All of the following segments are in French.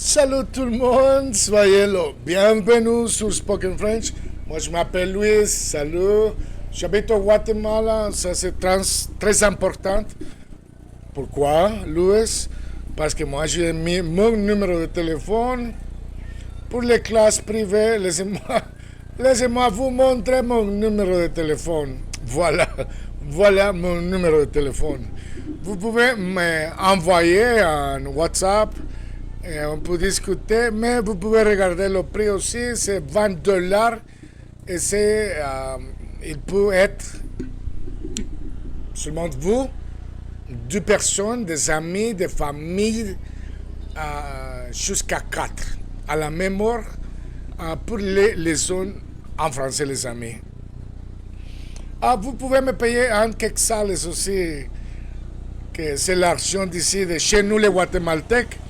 Salut tout le monde, soyez le bienvenue sur Spoken French. Moi je m'appelle Luis, salut. J'habite au Guatemala, ça c'est très important. Pourquoi, Luis? Parce que moi j'ai mis mon numéro de téléphone pour les classes privées. Laissez-moi vous montrer mon numéro de téléphone. Voilà mon numéro de téléphone. Vous pouvez m'envoyer un WhatsApp et on peut discuter, mais vous pouvez regarder le prix aussi, c'est 20 dollars et il peut être seulement vous, deux personnes, des amis, des familles, jusqu'à quatre, à la mémoire pour les leçons en français, les amis. Vous pouvez me payer un quetzal aussi, que c'est l'argent d'ici, de chez nous les Guatémaltèques.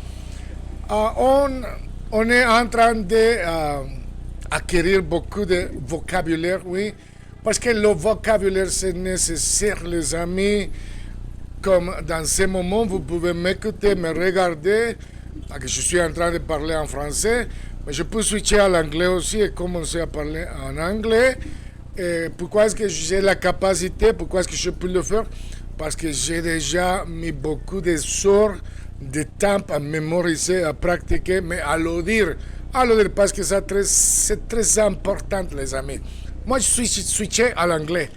On est en train d'acquérir beaucoup de vocabulaire, oui, parce que le vocabulaire c'est nécessaire, les amis. Comme dans ce moment, vous pouvez m'écouter, me regarder, que je suis en train de parler en français, mais je peux switcher à l'anglais aussi et commencer à parler en anglais. Et pourquoi est-ce que j'ai la capacité, pourquoi est-ce que je peux le faire? Parce que j'ai déjà mis beaucoup de sorts, de temps à mémoriser, à pratiquer, mais à le dire, parce que c'est très important, les amis. Moi, je suis switché à l'anglais.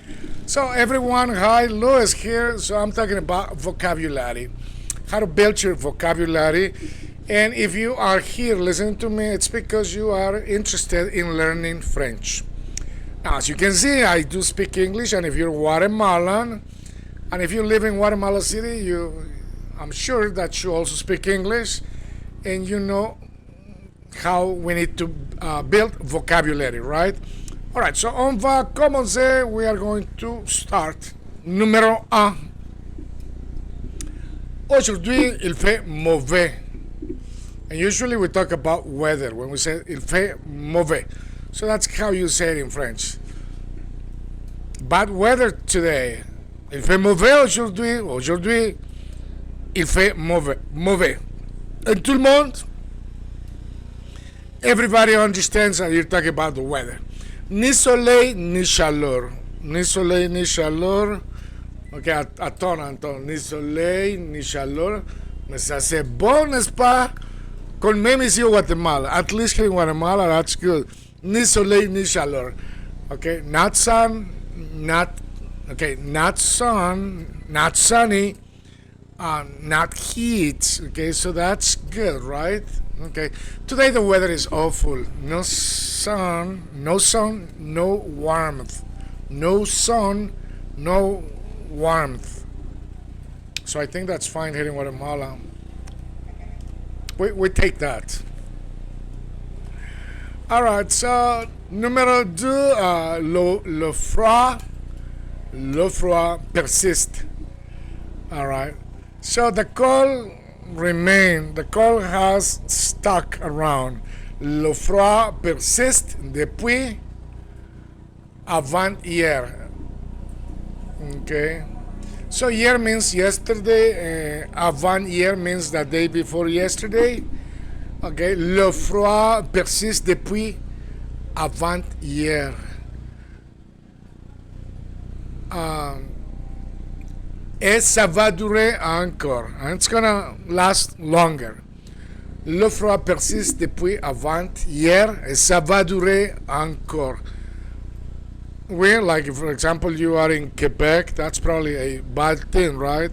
So, everyone, hi, Louis here. So, I'm talking about vocabulary, how to build your vocabulary. And if you are here listening to me, it's because you are interested in learning French. Now, as you can see, I do speak English, and if you're Guatemalan, and if you live in Guatemala City, I'm sure that you also speak English, and you know how we need to build vocabulary, right? All right, so on va commencer. We are going to start. Numéro 1. Aujourd'hui, il fait mauvais. And usually we talk about weather when we say il fait mauvais. So that's how you say it in French. Bad weather today. Il fait mauvais aujourd'hui. Aujourd'hui, il fait mauvais. And tout le monde, everybody understands that you're talking about the weather. Ni soleil, ni chaleur. Ni soleil, ni chaleur. Ok, attends. Ni soleil, ni chaleur. Mais ça c'est bon, n'est-ce pas? Comme même ici au Guatemala. At least here in Guatemala, that's good. Ni soleil, ni chaleur. Okay, not sun, not sunny, not heat. Okay, so that's good, right? Okay, today the weather is awful. No sun, no warmth. No sun, no warmth. So I think that's fine here in Guatemala. We take that. Alright, so numéro 2, le froid persiste. Alright, so the cold has stuck around. Le froid persiste depuis avant-hier. Okay, so hier means yesterday, avant-hier means the day before yesterday. Okay, le froid persiste depuis avant-hier. Et ça va durer encore. And it's gonna last longer. Le froid persiste depuis avant-hier et ça va durer encore. Well, like for example, you are in Quebec, that's probably a bad thing, right?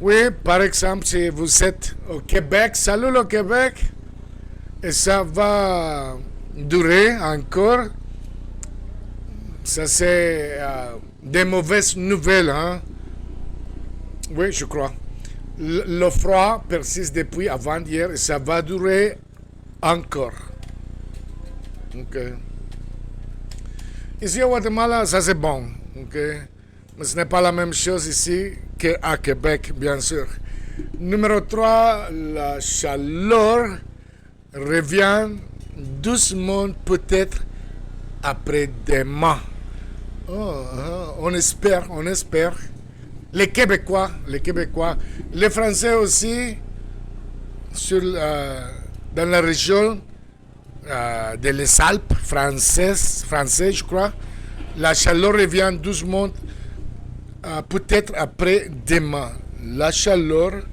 Oui, par exemple, si vous êtes au Québec, salut le Québec, et ça va durer encore. Ça c'est des mauvaises nouvelles, hein? Oui, je crois. Le froid persiste depuis avant-hier et ça va durer encore. Ok. Ici au Guatemala, ça c'est bon. Ok. Mais ce n'est pas la même chose ici qu'à Québec, bien sûr. Numéro 3, la chaleur revient doucement peut-être après-demain. On espère. Les Québécois, les Français aussi, sur dans la région de les Alpes françaises, je crois, la chaleur revient doucement, peut-être après demain. La chaleur,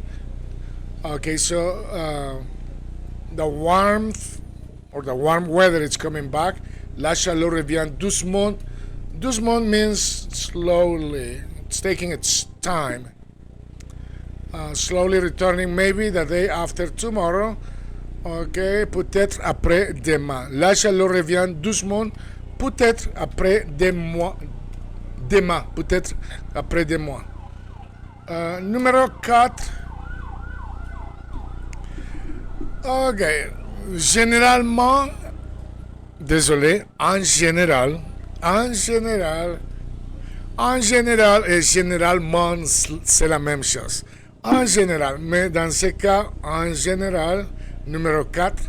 okay, so the warmth or the warm weather is coming back. La chaleur revient doucement. Doucement means slowly. It's taking its time. Slowly returning, maybe the day after tomorrow. Ok, peut-être après demain. La chaleur revient doucement, peut-être après des mois. Demain, peut-être après des mois. Numéro 4. Ok, généralement, désolé, en général et généralement, c'est la même chose. En général, mais dans ce cas, en général, numéro 4,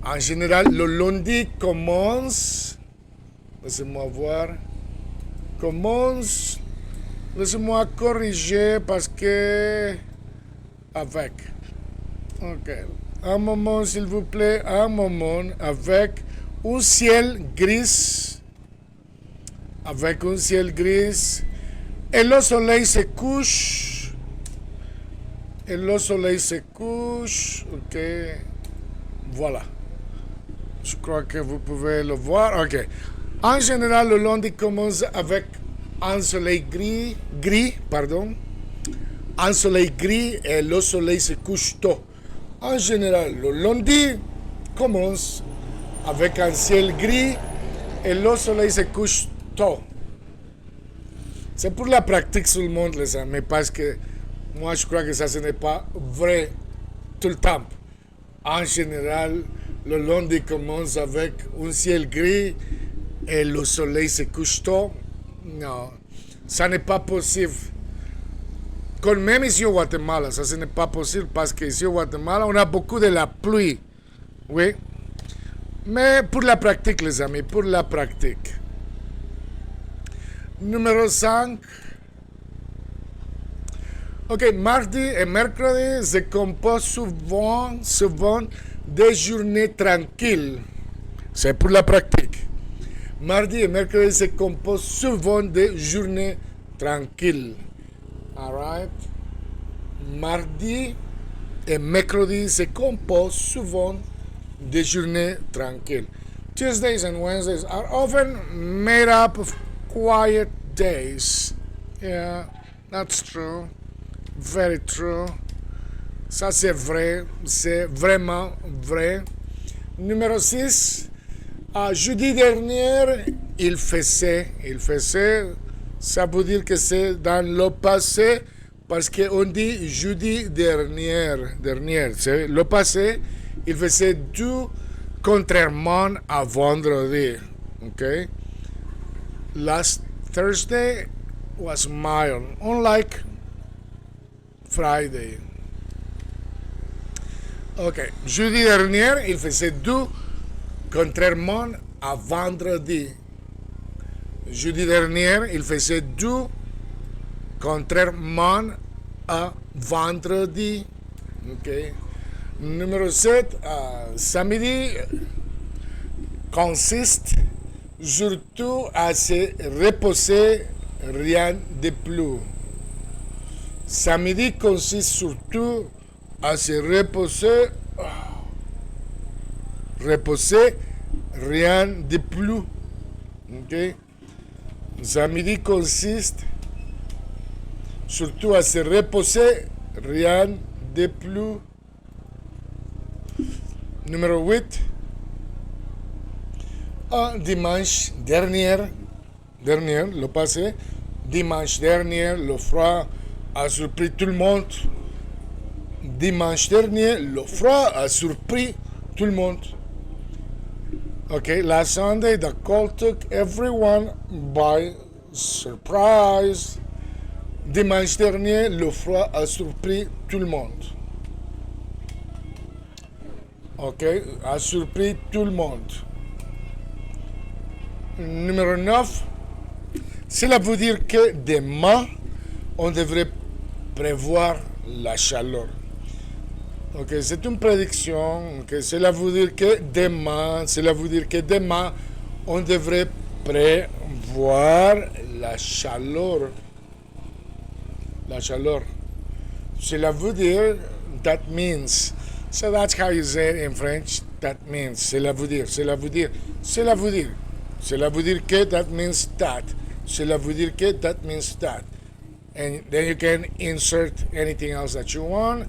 en général, le lundi commence, laissez-moi voir, laissez-moi corriger parce que, avec, ok, un moment s'il vous plaît, un moment, avec un ciel gris, et le soleil se couche, ok, voilà, je crois que vous pouvez le voir, ok. En général, le lundi commence avec un soleil gris, un soleil gris et le soleil se couche tôt. En général, le lundi commence avec un ciel gris et le soleil se couche tôt. C'est pour la pratique seulement, les amis, parce que moi, je crois que ça, ce n'est pas vrai tout le temps. En général, le lundi commence avec un ciel gris et le soleil se couche tôt. Non, ça n'est pas possible. Quand même ici au Guatemala, ça ce n'est pas possible parce qu'ici au Guatemala, on a beaucoup de la pluie. Oui. Mais pour la pratique, les amis, pour la pratique. Numéro 5. Ok, mardi et mercredi se composent souvent des journées tranquilles. C'est pour la pratique. Mardi et mercredi se composent souvent des journées tranquilles. Alright. Mardi et mercredi se composent souvent des journées tranquilles. Tuesdays and Wednesdays are often made up of quiet days. Yeah, that's true. Very true. Ça c'est vrai. C'est vraiment vrai. Numéro 6. Jeudi dernier, il faisait. Ça veut dire que c'est dans le passé parce qu'on dit jeudi dernier. C'est le passé, il faisait tout contrairement à vendredi. Okay? Last Thursday was mild, unlike Friday. Ok. Jeudi dernier, il faisait tout contrairement à vendredi. Jeudi dernier, il faisait doux, contrairement à vendredi. Okay. Numéro 7, samedi consiste surtout à se reposer, rien de plus. Samedi consiste surtout à se reposer, rien de plus. Okay. Samedi consiste surtout à se reposer, rien de plus. Numéro 8. Dimanche dernier, le passé, dimanche dernier, le froid a surpris tout le monde. Dimanche dernier, le froid a surpris tout le monde. Okay, last Sunday, the cold took everyone by surprise. Dimanche dernier, le froid a surpris tout le monde. Ok, a surpris tout le monde. Numéro 9. Cela veut dire que demain, on devrait prévoir la chaleur. Ok, c'est une prédiction. Ok, cela veut dire que demain, on devrait prévoir la chaleur. La chaleur. Cela veut dire, that means. So that's how you say it in French. That means. Cela veut dire. Cela veut dire. Cela veut dire. Cela veut dire que that means that. Cela veut dire que that means that. And then you can insert anything else that you want.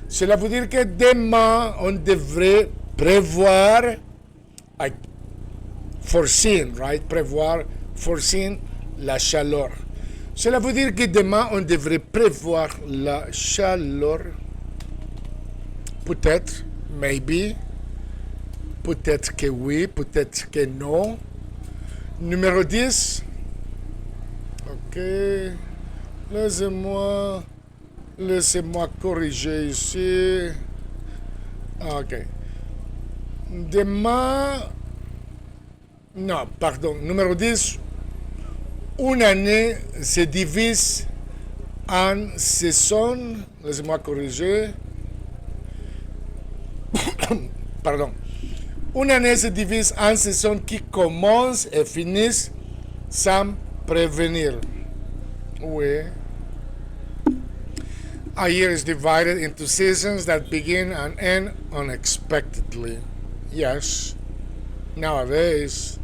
Cela veut dire que demain, on devrait prévoir, like, foreseen, right? Prévoir, foreseen, la chaleur. Cela veut dire que demain, on devrait prévoir la chaleur. Peut-être, maybe. Peut-être que oui, peut-être que non. Numéro 10. Ok. Laissez-moi corriger ici. Ok. Demain. Non, pardon. Numéro 10. Une année se divise en saisons. Laissez-moi corriger. Pardon. Une année se divise en saisons qui commencent et finissent sans prévenir. Oui. A year is divided into seasons that begin and end unexpectedly. Yes. Nowadays.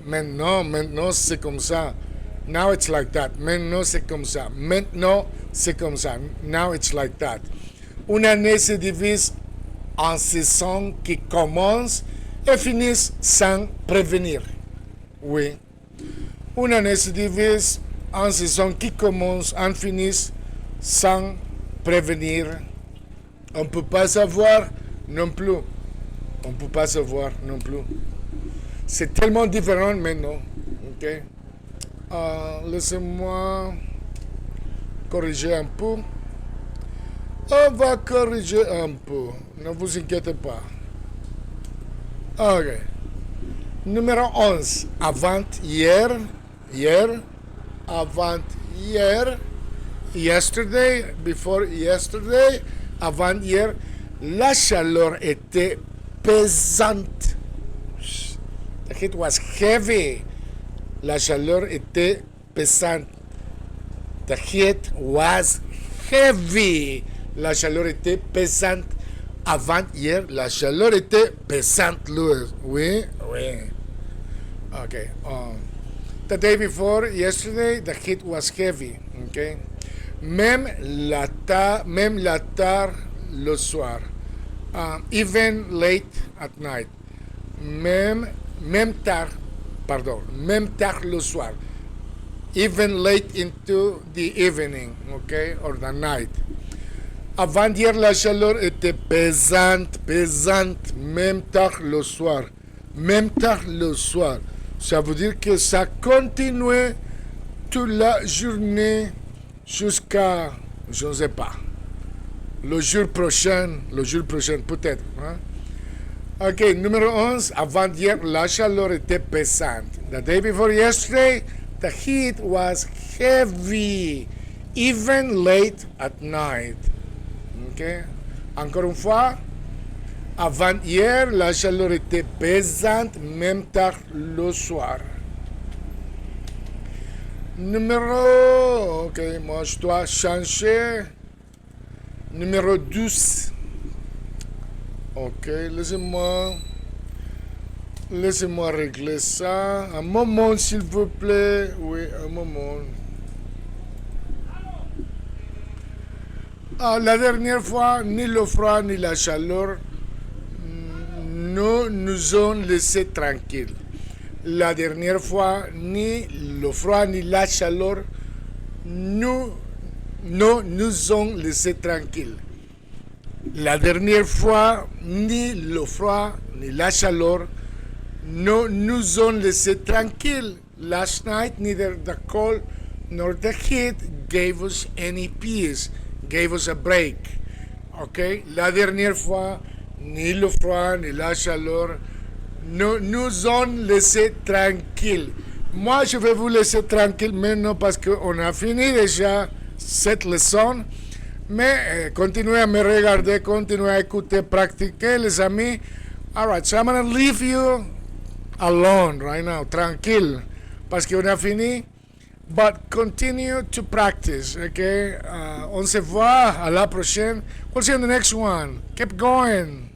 Maintenant c'est comme ça. Now it's like that. Maintenant c'est comme ça. Maintenant c'est comme ça. Now it's like that. Une année se divise en saisons qui commencent et finissent sans prévenir. Oui. Une année se divise en saisons qui commencent et finissent sans prévenir. On ne peut pas savoir non plus. On ne peut pas savoir non plus. C'est tellement différent maintenant. Ok. Laissez-moi corriger un peu. On va corriger un peu. Ne vous inquiétez pas. Ok. Numéro 11. Avant-hier. Avant-hier. Yesterday. Before yesterday. Avant-hier. La chaleur était pesante. The heat was heavy. La chaleur était pesante. The heat was heavy. La chaleur était pesante. Avant-hier, la chaleur était pesante, Louis. Oui, oui. Okay. The day before, yesterday, the heat was heavy. Okay. Même la tard le soir. Even late at night. Même tard le soir. Even late into the evening, okay, or the night. Avant-hier, la chaleur était pesante, même tard le soir. Même tard le soir. Ça veut dire que ça continuait toute la journée jusqu'à, je ne sais pas, le jour prochain peut-être. Hein? Ok, numéro 11, avant-hier, la chaleur était pesante. The day before yesterday, the heat was heavy, even late at night. Okay. Encore une fois, avant-hier, la chaleur était pesante, même tard le soir. Numéro... Ok, moi je dois changer. Numéro 12. Ok, laissez-moi régler ça. Un moment, s'il vous plaît. Oui, un moment. La dernière fois, ni le froid ni la chaleur nous ont laissés tranquilles. La dernière fois, ni le froid ni la chaleur nous ont laissés tranquilles. La dernière fois, ni le froid ni la chaleur nous ont laissés tranquilles. Last night, neither the cold nor the heat gave us any peace. Gave us a break. Ok? La dernière fois, ni le froid ni la chaleur nous ont laissé tranquilles. Moi, je vais vous laisser tranquille maintenant parce qu'on a fini déjà cette leçon. Mais continuez à me regarder, continuez à écouter, pratiquer, les amis. All right, so I'm going to leave you alone right now, tranquille, parce qu'on a fini. But continue to practice, okay? On se voit à la prochaine. We'll see you in the next one. Keep going.